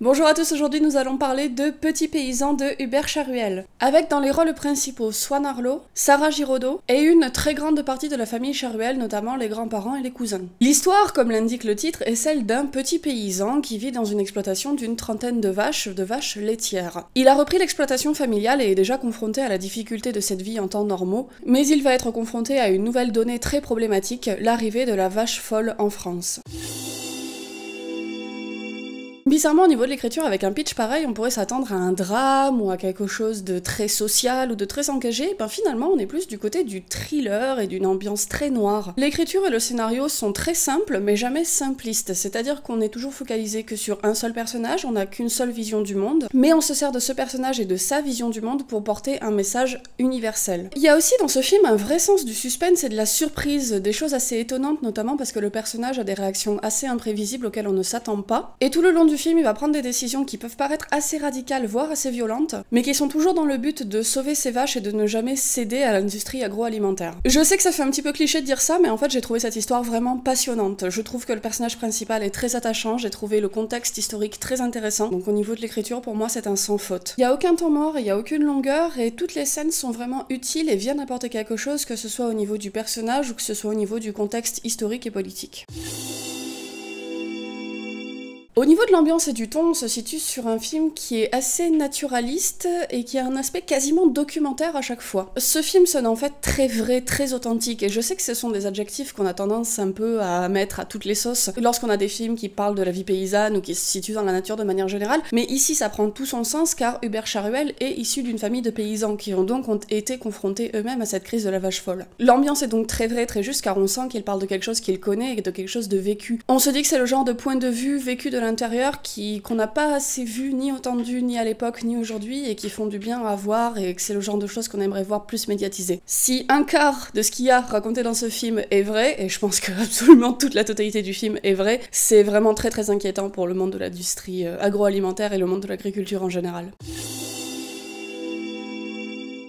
Bonjour à tous, aujourd'hui nous allons parler de Petit paysan de Hubert Charuel, avec dans les rôles principaux Swan Arlo, Sarah Giraudot et une très grande partie de la famille Charuel, notamment les grands-parents et les cousins. L'histoire, comme l'indique le titre, est celle d'un petit paysan qui vit dans une exploitation d'une trentaine de vaches laitières. Il a repris l'exploitation familiale et est déjà confronté à la difficulté de cette vie en temps normaux, mais il va être confronté à une nouvelle donnée très problématique, l'arrivée de la vache folle en France. Bizarrement, au niveau de l'écriture, avec un pitch pareil, on pourrait s'attendre à un drame ou à quelque chose de très social ou de très engagé. Ben finalement, on est plus du côté du thriller et d'une ambiance très noire. L'écriture et le scénario sont très simples, mais jamais simplistes. C'est-à-dire qu'on est toujours focalisé que sur un seul personnage, on n'a qu'une seule vision du monde, mais on se sert de ce personnage et de sa vision du monde pour porter un message universel. Il y a aussi dans ce film un vrai sens du suspense et de la surprise, des choses assez étonnantes, notamment parce que le personnage a des réactions assez imprévisibles auxquelles on ne s'attend pas. Et tout le long du film, il va prendre des décisions qui peuvent paraître assez radicales, voire assez violentes, mais qui sont toujours dans le but de sauver ses vaches et de ne jamais céder à l'industrie agroalimentaire. Je sais que ça fait un petit peu cliché de dire ça, mais en fait j'ai trouvé cette histoire vraiment passionnante. Je trouve que le personnage principal est très attachant, j'ai trouvé le contexte historique très intéressant, donc au niveau de l'écriture, pour moi c'est un sans faute. Il n'y a aucun temps mort, il n'y a aucune longueur, et toutes les scènes sont vraiment utiles et viennent apporter quelque chose, que ce soit au niveau du personnage ou que ce soit au niveau du contexte historique et politique. Au niveau de l'ambiance et du ton, on se situe sur un film qui est assez naturaliste et qui a un aspect quasiment documentaire à chaque fois. Ce film sonne en fait très vrai, très authentique, et je sais que ce sont des adjectifs qu'on a tendance un peu à mettre à toutes les sauces lorsqu'on a des films qui parlent de la vie paysanne ou qui se situent dans la nature de manière générale, mais ici ça prend tout son sens car Hubert Charuel est issu d'une famille de paysans qui ont donc été confrontés eux-mêmes à cette crise de la vache folle. L'ambiance est donc très vraie, très juste, car on sent qu'il parle de quelque chose qu'il connaît et de quelque chose de vécu. On se dit que c'est le genre de point de vue vécu de l'intérieur qu'on n'a pas assez vu, ni entendu, ni à l'époque, ni aujourd'hui, et qui font du bien à voir, et que c'est le genre de choses qu'on aimerait voir plus médiatisées. Si un quart de ce qu'il y a raconté dans ce film est vrai, et je pense que absolument toute la totalité du film est vraie, c'est vraiment très très inquiétant pour le monde de l'industrie agroalimentaire et le monde de l'agriculture en général.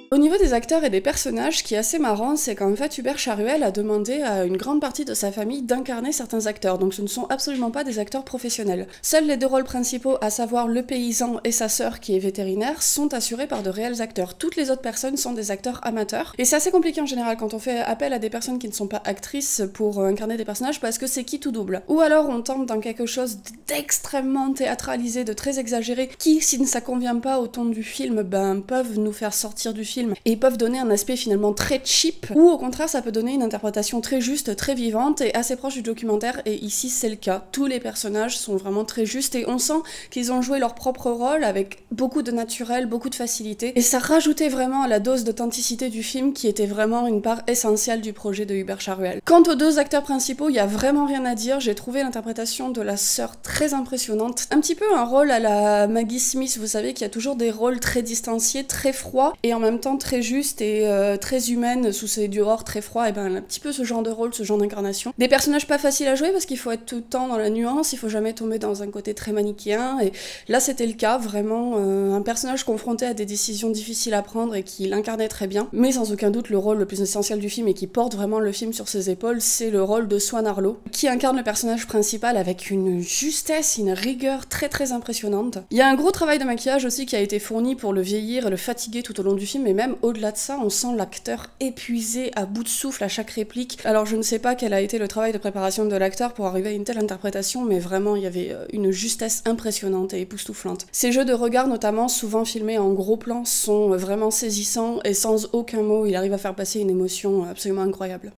Au niveau des acteurs et des personnages, ce qui est assez marrant, c'est qu'en fait Hubert Charuel a demandé à une grande partie de sa famille d'incarner certains acteurs, donc ce ne sont absolument pas des acteurs professionnels. Seuls les deux rôles principaux, à savoir le paysan et sa sœur qui est vétérinaire, sont assurés par de réels acteurs. Toutes les autres personnes sont des acteurs amateurs, et c'est assez compliqué en général quand on fait appel à des personnes qui ne sont pas actrices pour incarner des personnages, parce que c'est qui tout double. Ou alors on tombe dans quelque chose d'extrêmement théâtralisé, de très exagéré, qui, si ça convient pas au ton du film, ben peuvent nous faire sortir du film et peuvent donner un aspect finalement très cheap, ou au contraire ça peut donner une interprétation très juste, très vivante et assez proche du documentaire, et ici c'est le cas. Tous les personnages sont vraiment très justes et on sent qu'ils ont joué leur propre rôle avec beaucoup de naturel, beaucoup de facilité, et ça rajoutait vraiment à la dose d'authenticité du film qui était vraiment une part essentielle du projet de Hubert Charuel. Quant aux deux acteurs principaux, il y a vraiment rien à dire, j'ai trouvé l'interprétation de la sœur très impressionnante, un petit peu un rôle à la Maggie Smith, vous savez qu'il y a toujours des rôles très distanciés, très froids, et en même temps très juste et très humaine sous ses dehors très froids, et ben un petit peu ce genre de rôle, ce genre d'incarnation. Des personnages pas faciles à jouer parce qu'il faut être tout le temps dans la nuance, il faut jamais tomber dans un côté très manichéen, et là c'était le cas, vraiment un personnage confronté à des décisions difficiles à prendre et qui l'incarnait très bien, mais sans aucun doute le rôle le plus essentiel du film et qui porte vraiment le film sur ses épaules, c'est le rôle de Swan Arlo, qui incarne le personnage principal avec une justesse, une rigueur très très impressionnante. Il y a un gros travail de maquillage aussi qui a été fourni pour le vieillir et le fatiguer tout au long du film, et même au-delà de ça, on sent l'acteur épuisé, à bout de souffle à chaque réplique. Alors je ne sais pas quel a été le travail de préparation de l'acteur pour arriver à une telle interprétation, mais vraiment il y avait une justesse impressionnante et époustouflante. Ces jeux de regard notamment, souvent filmés en gros plan, sont vraiment saisissants, et sans aucun mot, il arrive à faire passer une émotion absolument incroyable.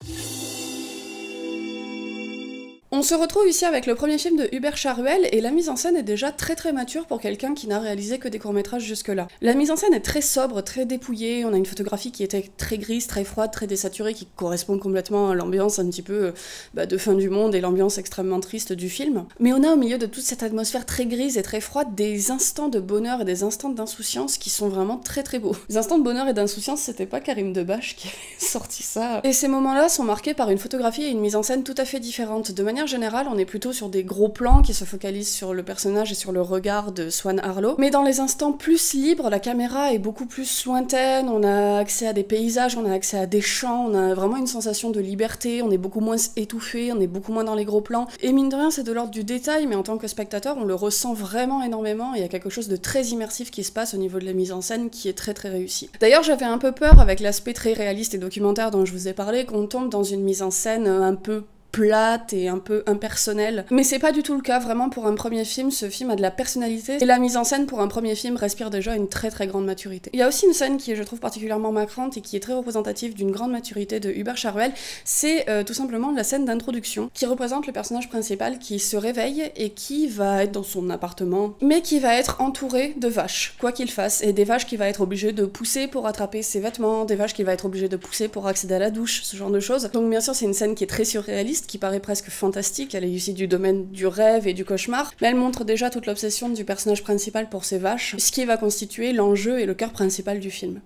On se retrouve ici avec le premier film de Hubert Charuel, et la mise en scène est déjà très très mature pour quelqu'un qui n'a réalisé que des courts-métrages jusque-là. La mise en scène est très sobre, très dépouillée, on a une photographie qui était très grise, très froide, très désaturée, qui correspond complètement à l'ambiance un petit peu de fin du monde et l'ambiance extrêmement triste du film. Mais on a au milieu de toute cette atmosphère très grise et très froide des instants de bonheur et des instants d'insouciance qui sont vraiment très très beaux. Les instants de bonheur et d'insouciance, c'était pas Karim Debache qui avait sorti ça. Et ces moments-là sont marqués par une photographie et une mise en scène tout à fait différentes. De manière générale, on est plutôt sur des gros plans qui se focalisent sur le personnage et sur le regard de Swan Harlow. Mais dans les instants plus libres, la caméra est beaucoup plus lointaine, on a accès à des paysages, on a accès à des champs, on a vraiment une sensation de liberté, on est beaucoup moins étouffé, on est beaucoup moins dans les gros plans. Et mine de rien, c'est de l'ordre du détail, mais en tant que spectateur, on le ressent vraiment énormément, et il y a quelque chose de très immersif qui se passe au niveau de la mise en scène qui est très très réussi. D'ailleurs, j'avais un peu peur avec l'aspect très réaliste et documentaire dont je vous ai parlé, qu'on tombe dans une mise en scène un peu plate et un peu impersonnelle. Mais c'est pas du tout le cas, vraiment pour un premier film, ce film a de la personnalité et la mise en scène pour un premier film respire déjà une très très grande maturité. Il y a aussi une scène qui est, je trouve, particulièrement marquante et qui est très représentative d'une grande maturité de Hubert Charuel, c'est tout simplement la scène d'introduction qui représente le personnage principal qui se réveille et qui va être dans son appartement, mais qui va être entouré de vaches, quoi qu'il fasse, et des vaches qu'il va être obligé de pousser pour attraper ses vêtements, des vaches qu'il va être obligé de pousser pour accéder à la douche, ce genre de choses. Donc bien sûr c'est une scène qui est très surréaliste, qui paraît presque fantastique, elle est issue du domaine du rêve et du cauchemar, mais elle montre déjà toute l'obsession du personnage principal pour ses vaches, ce qui va constituer l'enjeu et le cœur principal du film.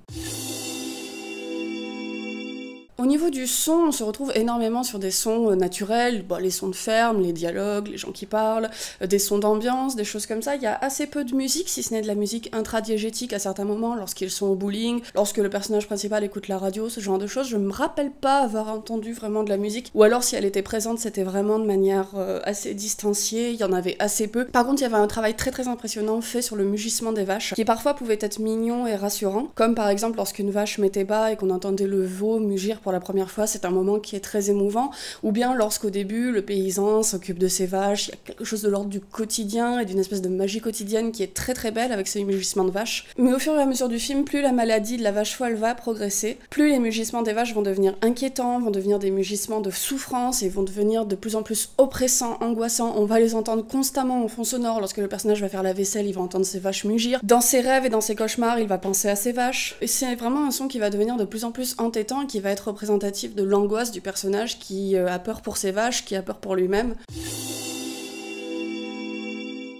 Au niveau du son, on se retrouve énormément sur des sons naturels, les sons de ferme, les dialogues, les gens qui parlent, des sons d'ambiance, des choses comme ça. Il y a assez peu de musique, si ce n'est de la musique intradiégétique à certains moments, lorsqu'ils sont au bowling, lorsque le personnage principal écoute la radio, ce genre de choses. Je me rappelle pas avoir entendu vraiment de la musique, ou alors si elle était présente, c'était vraiment de manière assez distanciée, il y en avait assez peu. Par contre, il y avait un travail très très impressionnant fait sur le mugissement des vaches, qui parfois pouvait être mignon et rassurant, comme par exemple lorsqu'une vache mettait bas et qu'on entendait le veau mugir pour la première fois, c'est un moment qui est très émouvant, ou bien lorsqu'au début le paysan s'occupe de ses vaches, il y a quelque chose de l'ordre du quotidien et d'une espèce de magie quotidienne qui est très très belle avec ce mugissements de vaches. Mais au fur et à mesure du film, plus la maladie de la vache folle va progresser, plus les mugissements des vaches vont devenir inquiétants, vont devenir des mugissements de souffrance et vont devenir de plus en plus oppressants, angoissants. On va les entendre constamment en fond sonore. Lorsque le personnage va faire la vaisselle, il va entendre ses vaches mugir. Dans ses rêves et dans ses cauchemars, il va penser à ses vaches. Et c'est vraiment un son qui va devenir de plus en plus entêtant et qui va être représentatif de l'angoisse du personnage qui a peur pour ses vaches, qui a peur pour lui-même.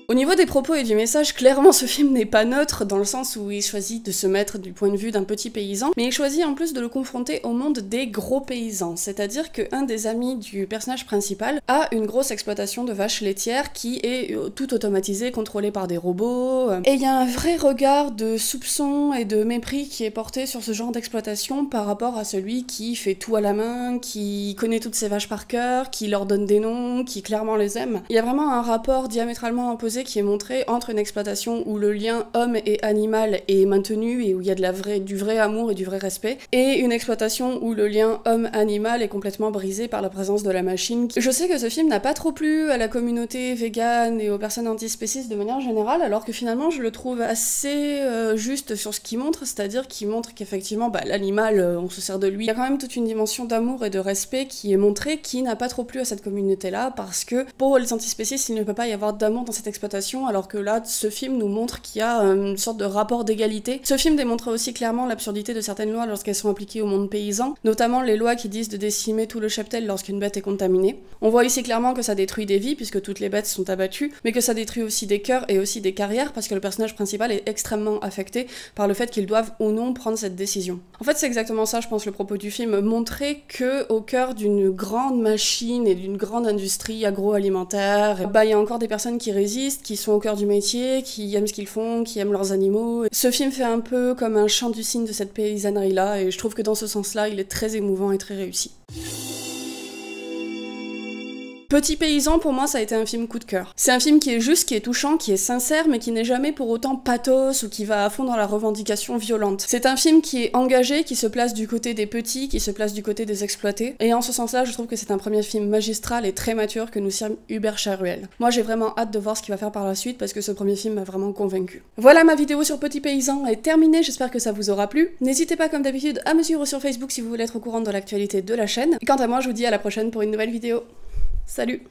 Au niveau des propos et du message, clairement ce film n'est pas neutre dans le sens où il choisit de se mettre du point de vue d'un petit paysan, mais il choisit en plus de le confronter au monde des gros paysans, c'est-à-dire qu'un des amis du personnage principal a une grosse exploitation de vaches laitières qui est tout automatisée, contrôlée par des robots, et il y a un vrai regard de soupçon et de mépris qui est porté sur ce genre d'exploitation par rapport à celui qui fait tout à la main, qui connaît toutes ses vaches par cœur, qui leur donne des noms, qui clairement les aime. Il y a vraiment un rapport diamétralement opposé qui est montré entre une exploitation où le lien homme et animal est maintenu et où il y a du vrai amour et du vrai respect, et une exploitation où le lien homme-animal est complètement brisé par la présence de la machine. Je sais que ce film n'a pas trop plu à la communauté végane et aux personnes antispécistes de manière générale, alors que finalement je le trouve assez juste sur ce qu'il montre, c'est-à-dire qu'il montre qu'effectivement l'animal, on se sert de lui. Il y a quand même toute une dimension d'amour et de respect qui est montrée, qui n'a pas trop plu à cette communauté-là, parce que pour les antispécistes, il ne peut pas y avoir d'amour dans cette exploitation, alors que là, ce film nous montre qu'il y a une sorte de rapport d'égalité. Ce film démontre aussi clairement l'absurdité de certaines lois lorsqu'elles sont appliquées au monde paysan, notamment les lois qui disent de décimer tout le cheptel lorsqu'une bête est contaminée. On voit ici clairement que ça détruit des vies, puisque toutes les bêtes sont abattues, mais que ça détruit aussi des cœurs et aussi des carrières, parce que le personnage principal est extrêmement affecté par le fait qu'ils doivent ou non prendre cette décision. En fait, c'est exactement ça, je pense, le propos du film, montrer que au cœur d'une grande machine et d'une grande industrie agroalimentaire, il y a encore des personnes qui résistent, qui sont au cœur du métier, qui aiment ce qu'ils font, qui aiment leurs animaux. Ce film fait un peu comme un chant du cygne de cette paysannerie-là, et je trouve que dans ce sens-là, il est très émouvant et très réussi. Petit Paysan, pour moi, ça a été un film coup de cœur. C'est un film qui est juste, qui est touchant, qui est sincère, mais qui n'est jamais pour autant pathos ou qui va à fond dans la revendication violente. C'est un film qui est engagé, qui se place du côté des petits, qui se place du côté des exploités. Et en ce sens-là, je trouve que c'est un premier film magistral et très mature que nous sert Hubert Charuel. Moi, j'ai vraiment hâte de voir ce qu'il va faire par la suite parce que ce premier film m'a vraiment convaincu. Voilà, ma vidéo sur Petit Paysan est terminée, j'espère que ça vous aura plu. N'hésitez pas, comme d'habitude, à me suivre sur Facebook si vous voulez être au courant de l'actualité de la chaîne. Et quant à moi, je vous dis à la prochaine pour une nouvelle vidéo. Salut!